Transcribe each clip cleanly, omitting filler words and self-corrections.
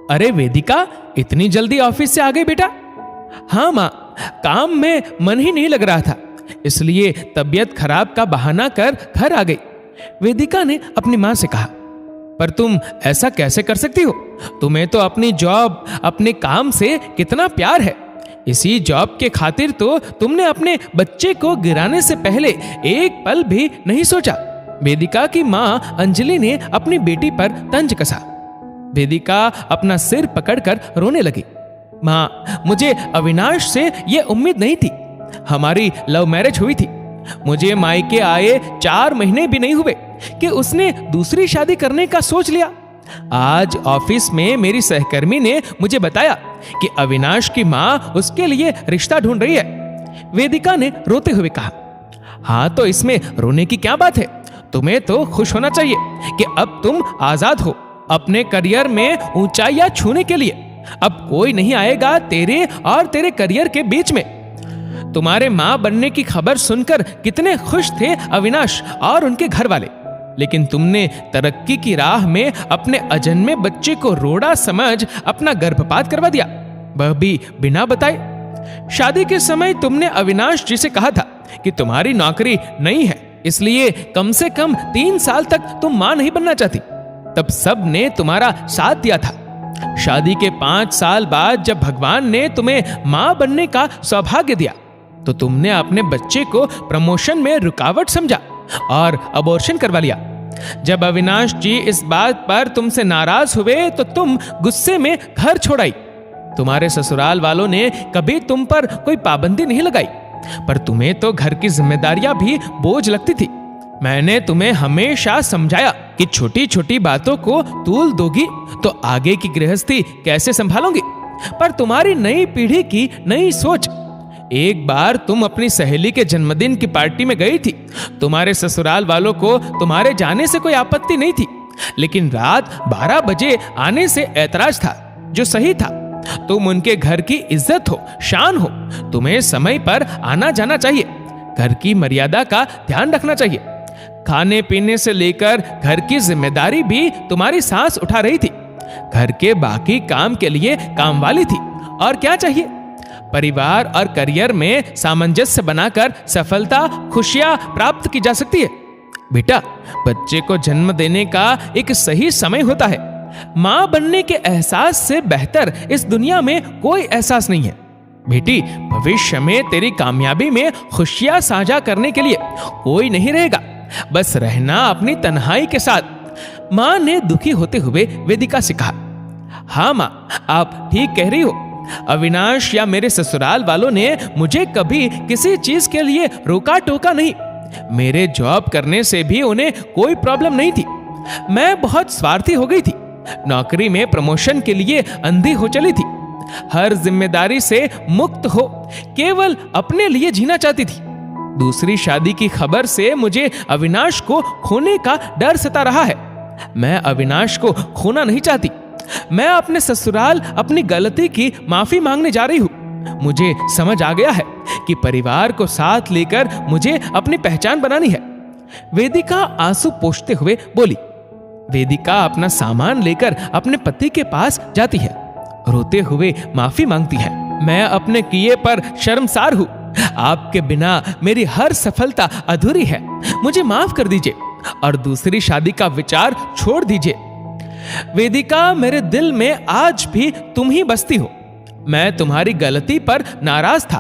अरे वेदिका, इतनी जल्दी ऑफिस से आ गई बेटा? हाँ माँ, काम में मन ही नहीं लग रहा था, इसलिए तबीयत खराब का बहाना कर घर आ गई। वेदिका ने अपनी माँ से कहा। पर तुम ऐसा कैसे कर सकती हो? तुम्हें तो अपनी जॉब, अपने काम से कितना प्यार है। इसी जॉब के खातिर तो तुमने अपने बच्चे को गिराने से पहले एक पल भी नहीं सोचा। वेदिका की माँ अंजलि ने अपनी बेटी पर तंज कसा। वेदिका अपना सिर पकड़कर रोने लगी। माँ, मुझे अविनाश से यह उम्मीद नहीं थी। हमारी लव मैरिज हुई थी। मुझे मायके आए 4 महीने भी नहीं हुए कि उसने दूसरी शादी करने का सोच लिया। आज ऑफिस में मेरी सहकर्मी ने मुझे बताया कि अविनाश की माँ उसके लिए रिश्ता ढूंढ रही है। वेदिका ने रोते हुए कहा। हाँ, तो इसमें रोने की क्या बात है? तुम्हें तो खुश होना चाहिए कि अब तुम आजाद हो अपने करियर में ऊंचाइयां छूने के लिए। अब कोई नहीं आएगा तेरे और तेरे करियर के बीच में। तुम्हारे मां बनने की खबर सुनकर कितने खुश थे अविनाश और उनके घर वाले, लेकिन तुमने तरक्की की राह में अपने अजन्मे बच्चे को रोड़ा समझ अपना गर्भपात करवा दिया, वह भी बिना बताए। शादी के समय तुमने अविनाश जी से कहा था कि तुम्हारी नौकरी नहीं है, इसलिए कम से कम 3 साल तक तुम मां नहीं बनना चाहती। तब सब ने तुम्हारा साथ दिया था। शादी के 5 साल बाद जब भगवान ने तुम्हें मां बनने का सौभाग्य दिया, तो तुमने अपने बच्चे को प्रमोशन में रुकावट समझा और अबॉर्शन करवा लिया। जब अविनाश जी इस बात पर तुमसे नाराज हुए तो तुम गुस्से में घर छोड़ आई। तुम्हारे ससुराल वालों ने कभी तुम पर कोई पाबंदी नहीं लगाई, पर तुम्हें तो घर की जिम्मेदारियां भी बोझ लगती थी। मैंने तुम्हें हमेशा समझाया कि छोटी छोटी बातों को तूल दोगी तो आगे की गृहस्थी कैसे संभालोगी, पर तुम्हारी नई पीढ़ी की नई सोच। एक बार तुम अपनी सहेली के जन्मदिन की पार्टी में गई थी। तुम्हारे ससुराल वालों को तुम्हारे जाने से कोई आपत्ति नहीं थी, लेकिन रात 12 बजे आने से ऐतराज था, जो सही था। तुम उनके घर की इज्जत हो, शान हो। तुम्हें समय पर आना जाना चाहिए, घर की मर्यादा का ध्यान रखना चाहिए। खाने पीने से लेकर घर की जिम्मेदारी भी तुम्हारी सास उठा रही थी। घर के बाकी काम के लिए कामवाली थी। और क्या चाहिए? परिवार और करियर में सामंजस्य बनाकर सफलता, खुशियां प्राप्त की जा सकती है। बेटा, बच्चे को जन्म देने का एक सही समय होता है। मां बनने के एहसास से बेहतर इस दुनिया में कोई एहसास नहीं है। बेटी, भविष्य में तेरी कामयाबी में खुशियां साझा करने के लिए कोई नहीं रहेगा, बस रहना अपनी तन्हाई के साथ। मां ने दुखी होते हुए वेदिका से कहा। हाँ मां, आप ठीक कह रही हो। अविनाश या मेरे ससुराल वालों ने मुझे कभी किसी चीज के लिए रोका टोका नहीं। मेरे जॉब करने से भी उन्हें कोई प्रॉब्लम नहीं थी। मैं बहुत स्वार्थी हो गई थी। नौकरी में प्रमोशन के लिए अंधी हो चली थी। हर जिम्मेदारी से मुक्त हो केवल अपने लिए जीना चाहती थी। दूसरी शादी की खबर से मुझे अविनाश को खोने का डर सता रहा है। मैं अविनाश को खोना नहीं चाहती। मैं अपने ससुराल अपनी गलती की माफी मांगने जा रही हूँ। मुझे समझ आ गया है कि परिवार को साथ लेकर मुझे अपनी पहचान बनानी है। वेदिका आंसू पोंछते हुए बोली। वेदिका अपना सामान लेकर अपने पति के पास जाती है, रोते हुए माफी मांगती है। मैं अपने किए पर शर्मसार हूँ। आपके बिना मेरी हर सफलता अधूरी है। मुझे माफ कर दीजिए और दूसरी शादी का विचार छोड़ दीजिए। वेदिका, मेरे दिल में आज भी तुम ही बसती हो। मैं तुम्हारी गलती पर नाराज था।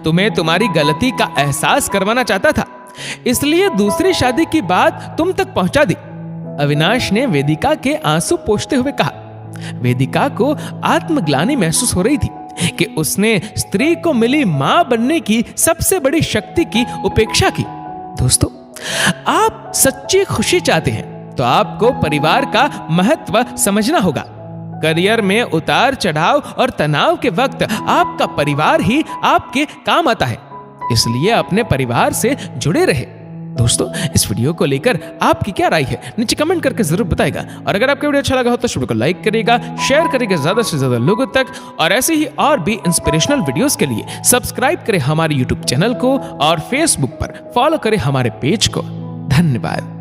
तुम्हें तुम्हारी गलती का एहसास करवाना चाहता था, इसलिए दूसरी शादी की बात तुम तक पहुंचा दी। अविनाश ने वेदिका के आंसू पोंछते हुए कहा। वेदिका को आत्मग्लानि महसूस हो रही थी कि उसने स्त्री को मिली मां बनने की सबसे बड़ी शक्ति की उपेक्षा की। दोस्तों, आप सच्ची खुशी चाहते हैं तो आपको परिवार का महत्व समझना होगा। करियर में उतार चढ़ाव और तनाव के वक्त आपका परिवार ही आपके काम आता है, इसलिए अपने परिवार से जुड़े रहे। दोस्तों, इस वीडियो को लेकर आपकी क्या राय है नीचे कमेंट करके जरूर बताएगा। और अगर आपको वीडियो अच्छा लगा हो तो वीडियो को लाइक करिएगा, शेयर करिएगा ज्यादा से ज्यादा लोगों तक। और ऐसे ही और भी इंस्पिरेशनल वीडियोस के लिए सब्सक्राइब करें हमारे यूट्यूब चैनल को और फेसबुक पर फॉलो करें हमारे पेज को। धन्यवाद।